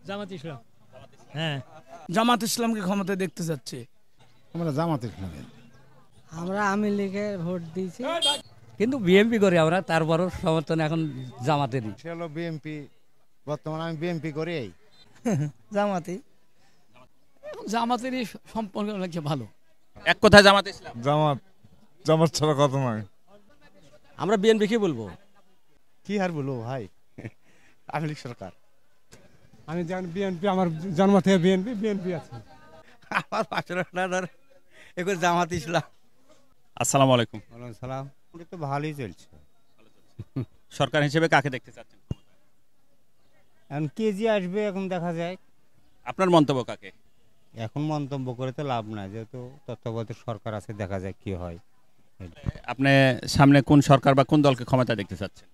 জামাত ইসলাম। হ্যাঁ, জামাত ইসলামকে ক্ষমতায় দেখতে যাচ্ছে। আমরা জামাত ইসলামে। আমরা আওয়ামী লীগে ভোট দিয়েছি, কিন্তু বিএনপি করে আমরা, তারপরও সমর্থন এখন জামাতেরই। সে হলো বিএনপি, বর্তমানে আমি বিএনপি করি। জামাতি। জামাতেরই সম্পর্ক লাগছে ভালো। এক কথায় জামাত ইসলাম। জামাত, জামাত ছাড়া কথা নয়। আমরা বিএনপি কি বলবো? কি আর বলবো ভাই, আওয়ামী লীগ সরকার। আমি জানি বিএনপি, আমার জন্ম থেকে বিএনপি আছে। আমার পাশের এখন জামাত ইসলাম। আসসালামু আলাইকুম। ওয়ালাইকুম সালাম। এটা তো ভালোই চলছে। সরকার হিসেবে কাকে দেখতে চাচ্ছেন? এখন কে যে আসবে এখন দেখা যায়। আপনার মন্তব্য কাকে? এখন মন্তব্য করে তো লাভ নাই, যেহেতু তত্ত্বাবধায়ক সরকার আছে, দেখা যায় কি হয়। আপনি সামনে কোন সরকার বা কোন দলকে ক্ষমতা দেখতে চাচ্ছেন?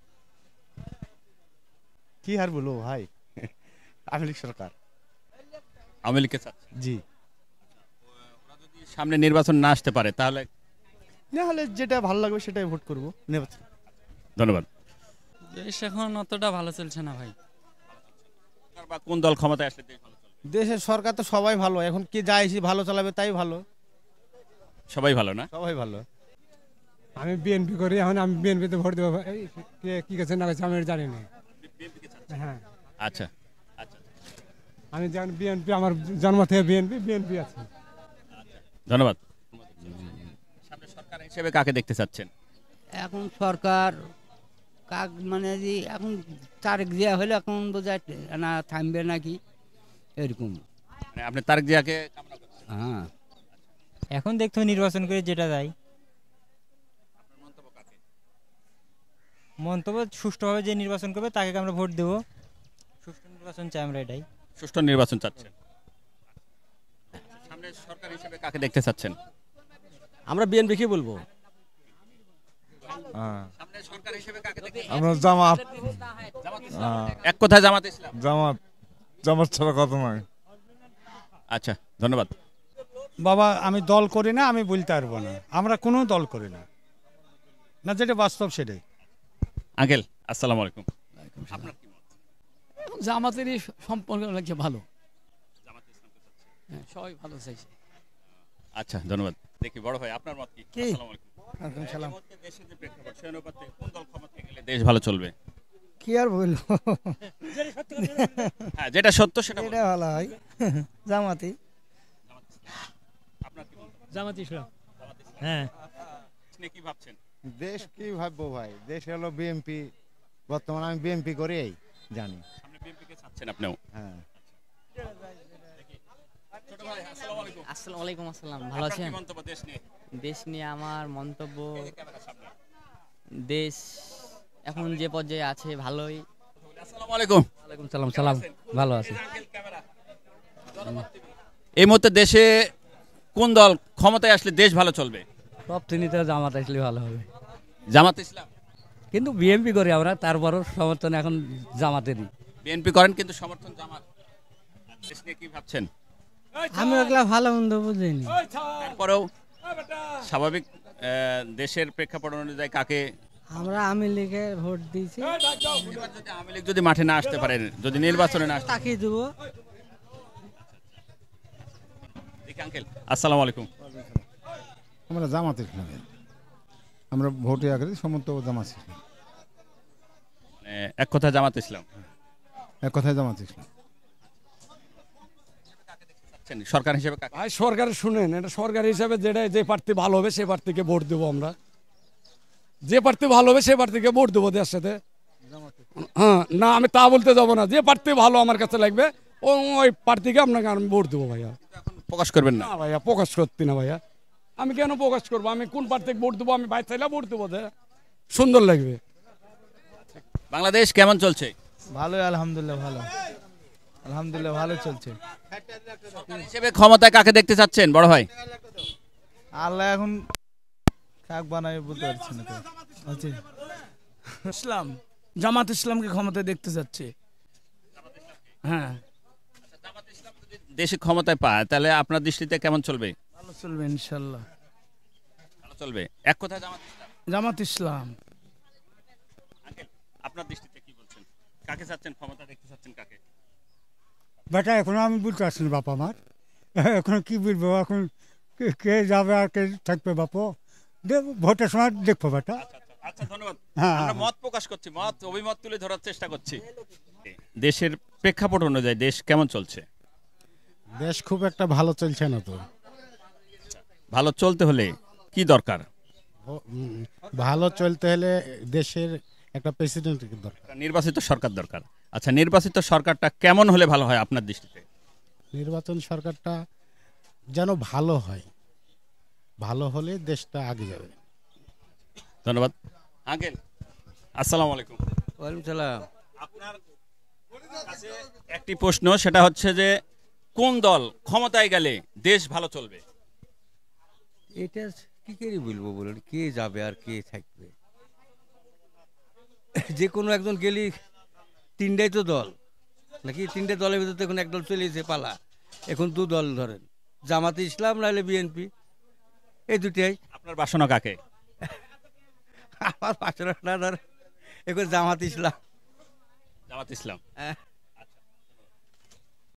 কি আর বলবো ভাই, আওয়ামী লীগ সরকার। আওয়ামী লীগকে চাচ্ছেন? জি। সামনে নির্বাচন না আসতে পারে তাহলে? না হলে যেটা ভালো লাগবে সেটাই ভোট করবো। ধন্যবাদ। দেশ এখন অতটা ভালো চলছে না ভাই। বা কোন দল ক্ষমতায় আসলে দেশ ভালো চলবে? দেশের সরকার তো সবাই ভালো, এখন কি যায় ভালো চালাবে তাই ভালো। সবাই ভালো না? সবাই ভালো। আমি বিএনপি করি, এখন আমি বিএনপিতে ভোট দেবো। কি গেছে না গেছে আমি জানি না। হ্যাঁ, আচ্ছা আচ্ছা, আমি জানি বিএনপি, আমার জন্ম থেকে বিএনপি আছে। ধন্যবাদ। সামনে সরকার হিসেবে কাকে দেখতে চাচ্ছেন? এখন সরকার কাক মানে যে এখন তারিখ দেওয়া হলে এখন বোঝায় না থামবে নাকি এরকম। মানে আপনি তারেক জিয়াকে কামনা করছেন? হ্যাঁ, এখন দেখতে হবে নির্বাচন করে যেটা যায়। আপনার মন্তব্য কাকে? মন্তব্য সুষ্ঠুভাবে যে নির্বাচন করবে তাকে আমরা ভোট দেবো। সুষ্ঠু নির্বাচন চাই আমরা, এটাই। সুষ্ঠু নির্বাচন চাচ্ছেন। সামনে সরকার হিসেবে কাকে দেখতে চাচ্ছেন? আমরা বিএনপি কি বলবো? সামনে সরকার হিসেবে কাকে দেখতে? আমরা জামাত। এক কথায় জামাত ইসলাম। জামাত, জামাত ছাড়া কথা নয়। আচ্ছা, ধন্যবাদ। বাবা, আমি দল করি না, আমি বলতে পারবো না। আমরা কোনো দল করি না, না যেটা বাস্তব সেটাই। আঙ্কেল, আসসালামু আলাইকুম। আপনার কি মত? জামাতেরই সম্পর্ক লাগছে ভালো। হ্যাঁ, সবাই ভালো চাইছে। আচ্ছা, ধন্যবাদ। দেখি বড় ভাই, আপনার মত কি? কি? আসসালামু আলাইকুম। ওয়ালাইকুম সালাম। দেশের যে প্রেক্ষাপট, সেই অনুপাতে কোন দল ক্ষমতায় গেলে দেশ ভালো চলবে? কি আর বলবো, হ্যাঁ, যেটা সত্য সেটা বলুন। এটা ভালো হয় জামাতি। আপনার কি মন্তব্য? জামাত ইসলাম। হ্যাঁ, আপনি কি ভাবছেন? দেশ কি ভাববো ভাই, দেশ হলো বিএনপি, বর্তমানে আমি বিএনপি করি জানি। আপনি বিএনপি কে চাচ্ছেন? আপনিও? হ্যাঁ। ছোট ভাই, আসসালামু আলাইকুম। আসসালামু আলাইকুম। আসসালাম, ভালো আপনার কি আছেন? মন্তব্য দেশ নিয়ে? দেশ নিয়ে আমার মন্তব্য, ক্যামেরার সামনে। দেশ এখন যে পর্যায়ে আছে ভালোই। আসসালামু আলাইকুম। ওয়ালাইকুম সালাম। সালাম, ভালো আছে। এই মুহূর্তে দেশে কোন দল ক্ষমতায় আসলে দেশ ভালো চলবে? সব শ্রেণীতে জামাত আসলে ভালো হবে। জামাত ইসলাম। কিন্তু বিএনপি করে আমরা, তারপরও সমর্থন এখন জামাতেরই। বিএনপি করেন কিন্তু সমর্থন জামাত। দেশ নিয়ে কি ভাবছেন? আমি ওগুলা ভালো মন্দ বুঝিনি। তারপরেও স্বাভাবিক দেশের প্রেক্ষাপট অনুযায়ী কাকে? আমরা আওয়ামী লীগে ভোট দিয়েছি, এবার যদি আওয়ামী লীগ যদি মাঠে না আসতে পারে, যদি নির্বাচনে না আসতে, তাকে দেবো। দেখি আঙ্কেল, আসসালামু আলাইকুম। আমরা জামাত ইসলামে। আমরা ভোটে আগে সমর্থ জামাত ইসলাম। এক কথা জামাত ইসলাম। এক কথায় জামাত ইসলাম। সরকার হিসেবে কাকে? ভাই সরকারের শুনেন, এটা সরকার হিসাবে যেটা যে প্রার্থী ভালো হবে সে প্রার্থীকে ভোট দেবো আমরা। যে প্রার্থী ভালো হবে সে প্রার্থীকে ভোট দেবো দেওয়ার সাথে। হ্যাঁ, না আমি তা বলতে যাবো না, যে প্রার্থী ভালো আমার কাছে লাগবে ওই প্রার্থীকে আপনাকে আমি ভোট দেবো ভাইয়া। প্রকাশ করবেন না? না ভাইয়া, প্রকাশ করতে না ভাইয়া। আমি কেন প্রকাশ করবো? আমি কোন প্রার্থীকে ভোট দেবো, আমি ভাই চাইলে ভোট দেবো, সুন্দর লাগবে। বাংলাদেশ কেমন চলছে? ভালোই, আলহামদুলিল্লাহ ভালো। আলহামদুলিল্লাহ ভালো চলছে। হিসেবে ক্ষমতায় কাকে দেখতে চাচ্ছেন বড় ভাই? আল্লাহ এখন কাক বানাবে বলতে পারছি না তো। ইসলাম, জামাত ইসলামকে ক্ষমতায় দেখতে যাচ্ছে। হ্যাঁ, দেশে ক্ষমতায় পায় তাহলে আপনার দৃষ্টিতে কেমন চলবে? ভালো চলবে ইনশাল্লাহ। ভালো চলবে। এক কথায় জামাত ইসলাম। জামাত ইসলাম। আঙ্কেল, আপনার দৃষ্টিতে কি বলছেন? কাকে চাচ্ছেন ক্ষমতা দেখতে চাচ্ছেন কাকে? বেটা এখনো আমি বলতে পারছি না বাবা আমার এখন কি বলবো এখন কে যাবে আর কে থাকবে বাপু ভোটের সময় দেখবো বেটা। আচ্ছা ধন্যবাদ। হ্যাঁ, আমরা হ্যাঁ। মত প্রকাশ করছি, অভিমত তুলে ধরার চেষ্টা করছি। দেশের প্রেক্ষাপট অনুযায়ী দেশ কেমন চলছে? দেশ খুব একটা ভালো চলছে না তো। ভালো চলতে হলে কি দরকার? ভালো চলতে হলে দেশের একটা প্রেসিডেন্ট দরকার। নির্বাচিত সরকার দরকার। আচ্ছা, নির্বাচিত সরকারটা কেমন হলে ভালো হয় আপনার দৃষ্টিতে? নির্বাচন সরকারটা যেন ভালো হয়, ভালো হলে দেশটা আগে যাবে। ধন্যবাদ। আঙ্কেল আসসালামু আলাইকুম। ওয়ালাইকুম সালাম। আপনার কাছে একটি প্রশ্ন, সেটা হচ্ছে যে কোন দল ক্ষমতায় গেলে দেশ ভালো চলবে? এটা কি করে বলবো বলুন, কে যাবে আর কে থাকবে? যে কোনো একজন গেলি, তিনটাই তো দল নাকি, তিনটে দলের ভিতরে তো এখন এক দল চলেছে পালা, এখন দু দল ধরেন, জামাতে ইসলাম নাহলে বিএনপি, এই দুটাই। আপনার বাসনা কাকে? আমার পাশে ধর এখন জামাত ইসলাম। জামাত ইসলাম।